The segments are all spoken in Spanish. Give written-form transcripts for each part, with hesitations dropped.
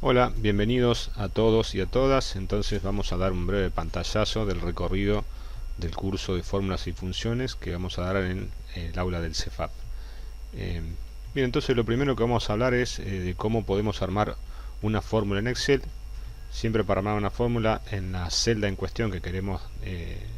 Hola, bienvenidos a todos y a todas. Entonces vamos a dar un breve pantallazo del recorrido del curso de fórmulas y funciones que vamos a dar en el aula del Cefap. Bien, entonces lo primero que vamos a hablar es de cómo podemos armar una fórmula en Excel. Siempre para armar una fórmula en la celda en cuestión que queremos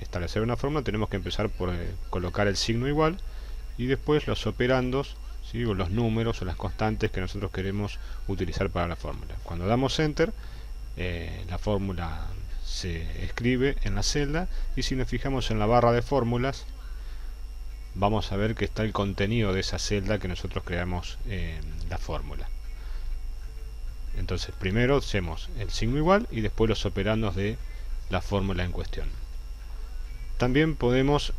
establecer una fórmula, tenemos que empezar por colocar el signo igual y después los operandos, ¿sí? O los números o las constantes que nosotros queremos utilizar para la fórmula. Cuando damos enter, la fórmula se escribe en la celda, y si nos fijamos en la barra de fórmulas vamos a ver que está el contenido de esa celda que nosotros creamos la fórmula. Entonces primero hacemos el signo igual y después los operandos de la fórmula en cuestión. También podemos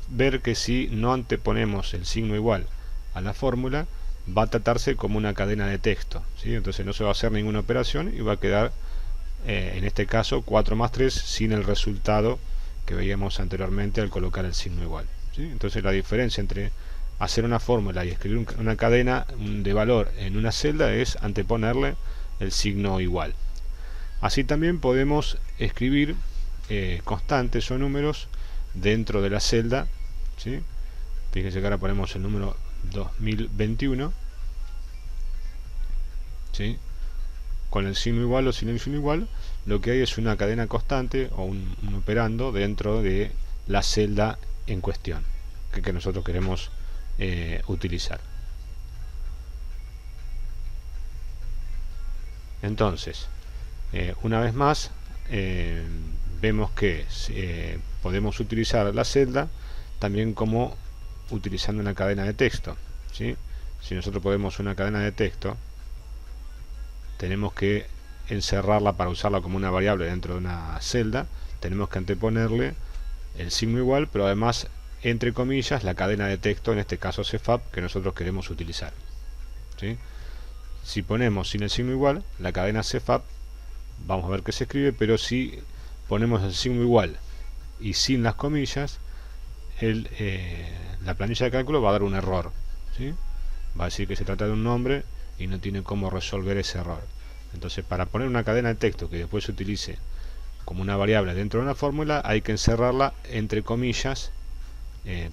ver que si no anteponemos el signo igual a la fórmula, va a tratarse como una cadena de texto, ¿sí? Entonces no se va a hacer ninguna operación y va a quedar, en este caso, 4 más 3 sin el resultado que veíamos anteriormente al colocar el signo igual, ¿sí? Entonces la diferencia entre hacer una fórmula y escribir una cadena de valor en una celda es anteponerle el signo igual. Así también podemos escribir constantes o números dentro de la celda, ¿sí? Fíjense que ahora ponemos el número 2021, ¿sí? Con el signo igual o sin el signo igual, lo que hay es una cadena constante o un operando dentro de la celda en cuestión que nosotros queremos utilizar. Entonces, una vez más, vemos que podemos utilizar la celda también como utilizando una cadena de texto, ¿sí? Si nosotros ponemos una cadena de texto, tenemos que encerrarla para usarla como una variable dentro de una celda. Tenemos que anteponerle el signo igual, pero además entre comillas la cadena de texto, en este caso Cefap, que nosotros queremos utilizar, ¿sí? Si ponemos sin el signo igual la cadena Cefap, vamos a ver que se escribe, pero si ponemos el signo igual y sin las comillas, la planilla de cálculo va a dar un error, ¿sí? Va a decir que se trata de un nombre y no tiene cómo resolver ese error. Entonces, para poner una cadena de texto que después se utilice como una variable dentro de una fórmula, hay que encerrarla entre comillas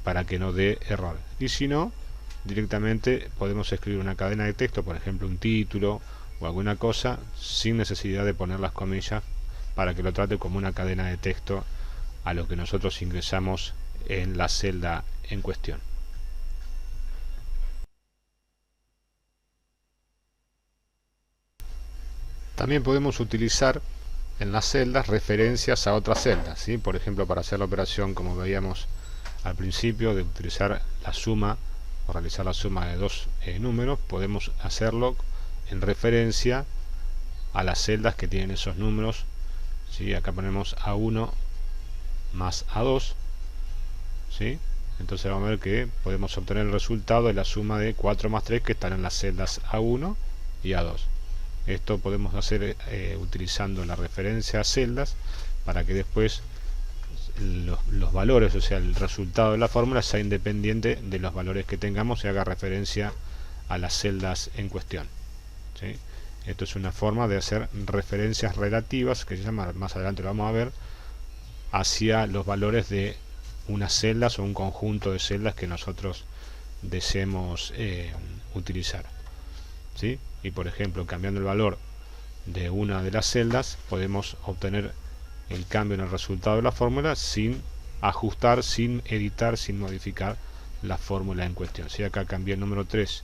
para que no dé error. Y si no, directamente podemos escribir una cadena de texto, por ejemplo un título o alguna cosa, sin necesidad de poner las comillas, para que lo trate como una cadena de texto a lo que nosotros ingresamos en la celda en cuestión. También podemos utilizar en las celdas referencias a otras celdas, ¿sí? Por ejemplo, para hacer la operación, como veíamos al principio, de utilizar la suma o realizar la suma de dos números, podemos hacerlo en referencia a las celdas que tienen esos números, ¿sí? Acá ponemos A1 más A2, ¿sí? Entonces vamos a ver que podemos obtener el resultado de la suma de 4 más 3 que están en las celdas A1 y A2. Esto podemos hacer utilizando la referencia a celdas, para que después los valores, o sea el resultado de la fórmula, sea independiente de los valores que tengamos y haga referencia a las celdas en cuestión, ¿sí? Esto es una forma de hacer referencias relativas, que se llama, más adelante lo vamos a ver, hacia los valores de unas celdas o un conjunto de celdas que nosotros deseemos utilizar, ¿sí? Y por ejemplo, cambiando el valor de una de las celdas, podemos obtener el cambio en el resultado de la fórmula sin ajustar, sin editar, sin modificar la fórmula en cuestión. Si acá cambié el número 3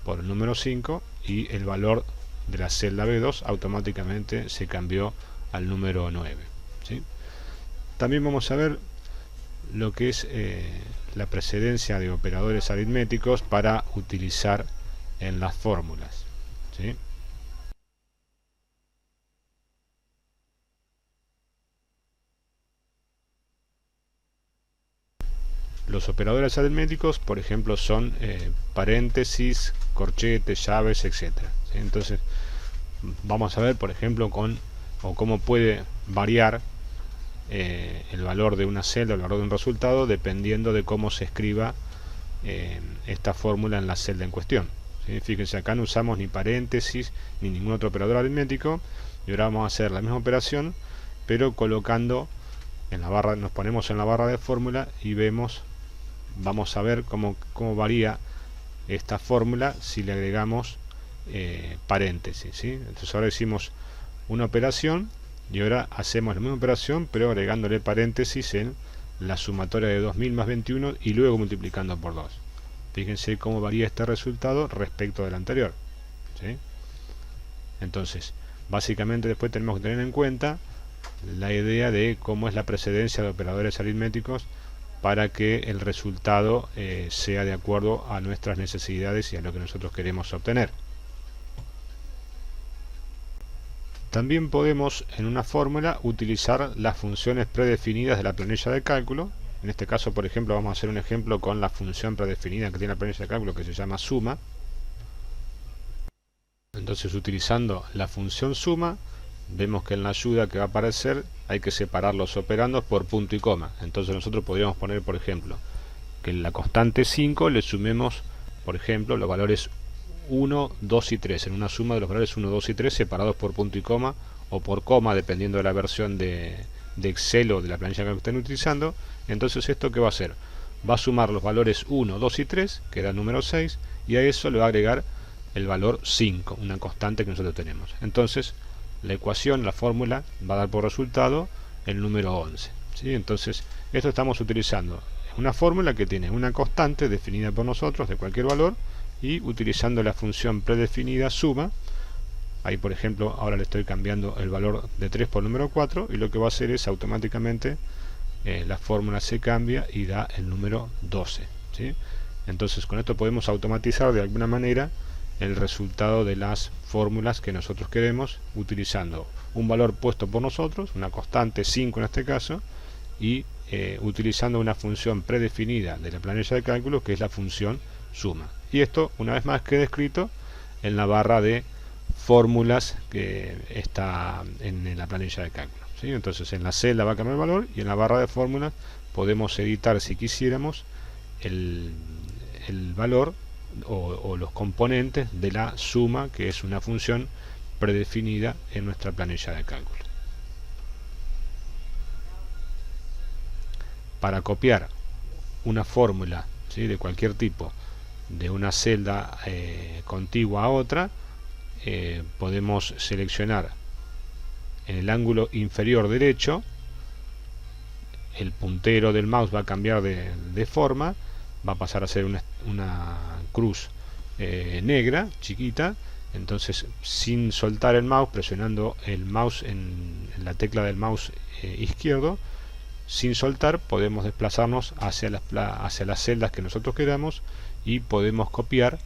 por el número 5 y el valor de la celda B2 automáticamente se cambió al número 9, ¿sí? También vamos a ver lo que es la precedencia de operadores aritméticos para utilizar en las fórmulas, ¿sí? Los operadores aritméticos, por ejemplo, son paréntesis, corchetes, llaves, etcétera, ¿sí? Entonces vamos a ver, por ejemplo, cómo puede variar el valor de una celda, el valor de un resultado, dependiendo de cómo se escriba esta fórmula en la celda en cuestión, ¿sí? Fíjense, acá no usamos ni paréntesis ni ningún otro operador aritmético, y ahora vamos a hacer la misma operación pero colocando en la barra, nos ponemos en la barra de fórmula y vemos, vamos a ver cómo varía esta fórmula si le agregamos paréntesis, ¿sí? Entonces ahora hicimos una operación y ahora hacemos la misma operación pero agregándole paréntesis en la sumatoria de 2000 más 21 y luego multiplicando por 2. Fíjense cómo varía este resultado respecto del anterior, ¿sí? Entonces básicamente después tenemos que tener en cuenta la idea de cómo es la precedencia de operadores aritméticos para que el resultado sea de acuerdo a nuestras necesidades y a lo que nosotros queremos obtener. También podemos en una fórmula utilizar las funciones predefinidas de la planilla de cálculo. En este caso, por ejemplo, vamos a hacer un ejemplo con la función predefinida que tiene la planilla de cálculo, que se llama suma. Entonces, utilizando la función suma, vemos que en la ayuda que va a aparecer hay que separar los operandos por punto y coma. Entonces nosotros podríamos poner, por ejemplo, que en la constante 5 le sumemos, por ejemplo, los valores 1, 2 y 3, en una suma de los valores 1, 2 y 3 separados por punto y coma o por coma, dependiendo de la versión de Excel o de la planilla que estén utilizando. Entonces esto ¿qué va a hacer? Va a sumar los valores 1, 2 y 3, que da el número 6, y a eso le va a agregar el valor 5, una constante que nosotros tenemos. Entonces la ecuación, la fórmula, va a dar por resultado el número 11, ¿sí? Entonces esto estamos utilizando una fórmula que tiene una constante definida por nosotros de cualquier valor, y utilizando la función predefinida suma, ahí por ejemplo ahora le estoy cambiando el valor de 3 por el número 4, y lo que va a hacer es automáticamente la fórmula se cambia y da el número 12, ¿sí? Entonces con esto podemos automatizar de alguna manera el resultado de las fórmulas que nosotros queremos, utilizando un valor puesto por nosotros, una constante 5 en este caso, y utilizando una función predefinida de la planilla de cálculo que es la función suma. Y esto una vez más queda escrito en la barra de fórmulas que está en la planilla de cálculo, ¿sí? Entonces en la celda va a cambiar el valor y en la barra de fórmulas podemos editar, si quisiéramos, el valor o los componentes de la suma, que es una función predefinida en nuestra planilla de cálculo. Para copiar una fórmula, ¿sí?, de cualquier tipo de una celda contigua a otra, podemos seleccionar en el ángulo inferior derecho, el puntero del mouse va a cambiar de forma, va a pasar a ser una cruz negra, chiquita. Entonces, sin soltar el mouse, presionando el mouse en la tecla del mouse izquierdo, sin soltar, podemos desplazarnos hacia las celdas que nosotros queramos y podemos copiar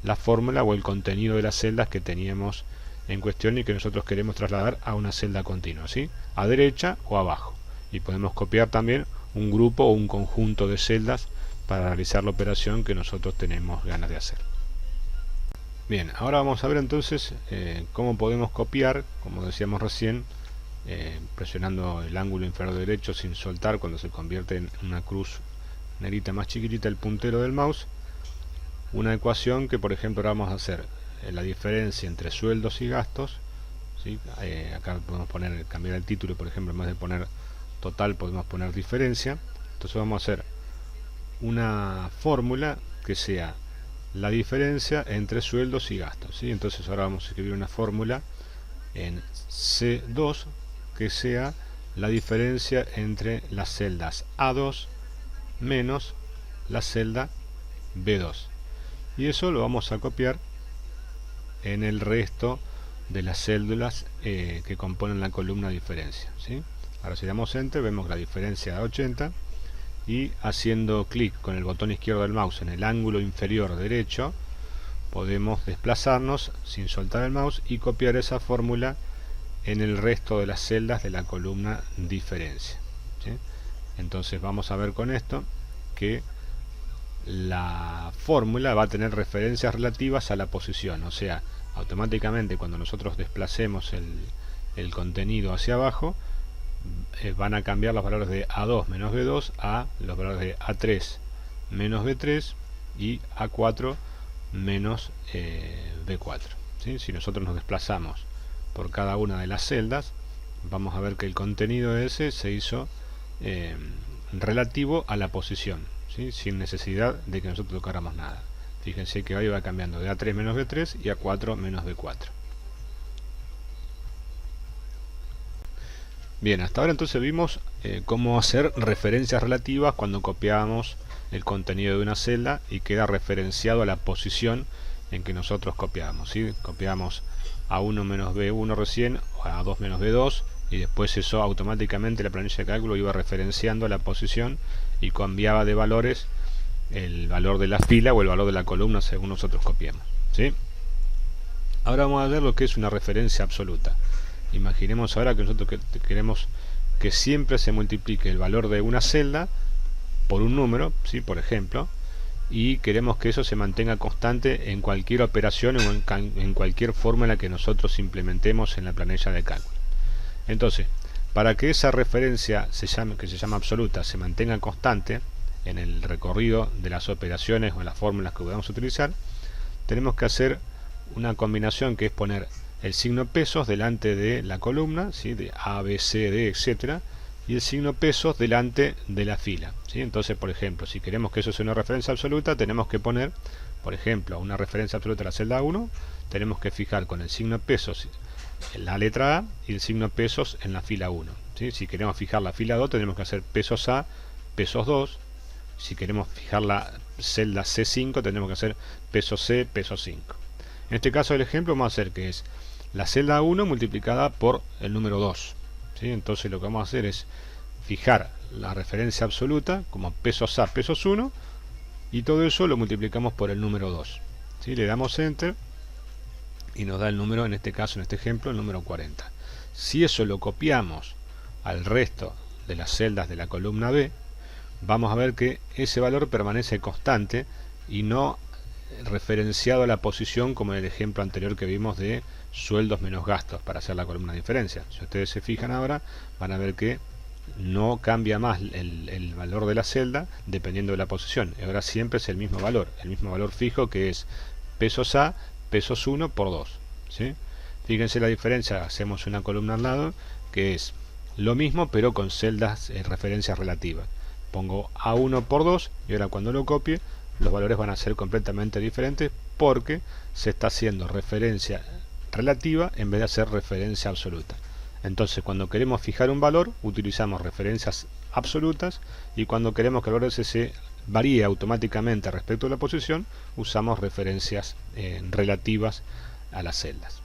la fórmula o el contenido de las celdas que teníamos en cuestión y que nosotros queremos trasladar a una celda continua, ¿sí?, a derecha o abajo. Y podemos copiar también un grupo o un conjunto de celdas para realizar la operación que nosotros tenemos ganas de hacer. Bien, ahora vamos a ver entonces cómo podemos copiar, como decíamos recién, presionando el ángulo inferior derecho sin soltar, cuando se convierte en una cruz negrita más chiquitita el puntero del mouse, una ecuación que, por ejemplo, ahora vamos a hacer la diferencia entre sueldos y gastos, ¿sí? Acá podemos cambiar el título, por ejemplo, en vez de poner total podemos poner diferencia. Entonces vamos a hacer una fórmula que sea la diferencia entre sueldos y gastos, ¿sí? Entonces ahora vamos a escribir una fórmula en C2 que sea la diferencia entre las celdas A2 menos la celda B2, y eso lo vamos a copiar en el resto de las células que componen la columna diferencia, ¿sí? Ahora si damos enter vemos la diferencia da 80, y haciendo clic con el botón izquierdo del mouse en el ángulo inferior derecho podemos desplazarnos sin soltar el mouse y copiar esa fórmula en el resto de las celdas de la columna diferencia, ¿sí? Entonces vamos a ver con esto que la fórmula va a tener referencias relativas a la posición, o sea, automáticamente cuando nosotros desplacemos el contenido hacia abajo, van a cambiar los valores de A2 menos B2 a los valores de A3 menos B3 y A4 menos B4. ¿Sí? Si nosotros nos desplazamos por cada una de las celdas, vamos a ver que el contenido ese se hizo relativo a la posición, ¿sí? Sin necesidad de que nosotros tocáramos nada. Fíjense que ahí va cambiando de A3 menos B3 y A4 menos B4. Bien, hasta ahora entonces vimos cómo hacer referencias relativas cuando copiamos el contenido de una celda y queda referenciado a la posición en que nosotros copiamos, ¿sí? Copiamos A1 menos B1 recién, o A2 menos B2, y después eso automáticamente la planilla de cálculo iba referenciando la posición y cambiaba de valores el valor de la fila o el valor de la columna según nosotros copiemos, ¿sí? Ahora vamos a ver lo que es una referencia absoluta. Imaginemos ahora que nosotros queremos que siempre se multiplique el valor de una celda por un número, ¿sí? Por ejemplo, y queremos que eso se mantenga constante en cualquier operación o en cualquier forma en la que nosotros implementemos en la planilla de cálculo. Entonces, para que esa referencia que se llama absoluta se mantenga constante en el recorrido de las operaciones o las fórmulas que vamos a utilizar, tenemos que hacer una combinación que es poner el signo pesos delante de la columna, ¿sí? De A, B, C, D, etcétera, y el signo pesos delante de la fila, ¿sí? Entonces, por ejemplo, si queremos que eso sea una referencia absoluta, tenemos que poner, por ejemplo, una referencia absoluta a la celda 1, tenemos que fijar con el signo pesos en la letra A y el signo pesos en la fila 1, ¿sí? Si queremos fijar la fila 2, tenemos que hacer pesos A, pesos 2. Si queremos fijar la celda C5, tenemos que hacer pesos C, pesos 5. En este caso del ejemplo vamos a hacer que es la celda 1 multiplicada por el número 2, ¿sí? Entonces lo que vamos a hacer es fijar la referencia absoluta como pesos A, pesos 1, y todo eso lo multiplicamos por el número 2, ¿sí? Le damos Enter y nos da el número, en este caso, en este ejemplo, el número 40. Si eso lo copiamos al resto de las celdas de la columna B, vamos a ver que ese valor permanece constante y no referenciado a la posición como en el ejemplo anterior que vimos de sueldos menos gastos para hacer la columna de diferencia. Si ustedes se fijan ahora, van a ver que no cambia más el valor de la celda dependiendo de la posición. Ahora siempre es el mismo valor fijo, que es pesos A, pesos 1 por 2, ¿sí? Fíjense la diferencia, hacemos una columna al lado que es lo mismo pero con celdas referencias relativas. Pongo A1 por 2 y ahora cuando lo copie los valores van a ser completamente diferentes porque se está haciendo referencia relativa en vez de hacer referencia absoluta. Entonces cuando queremos fijar un valor utilizamos referencias absolutas, y cuando queremos que el valor se varíe automáticamente respecto a la posición usamos referencias relativas a las celdas.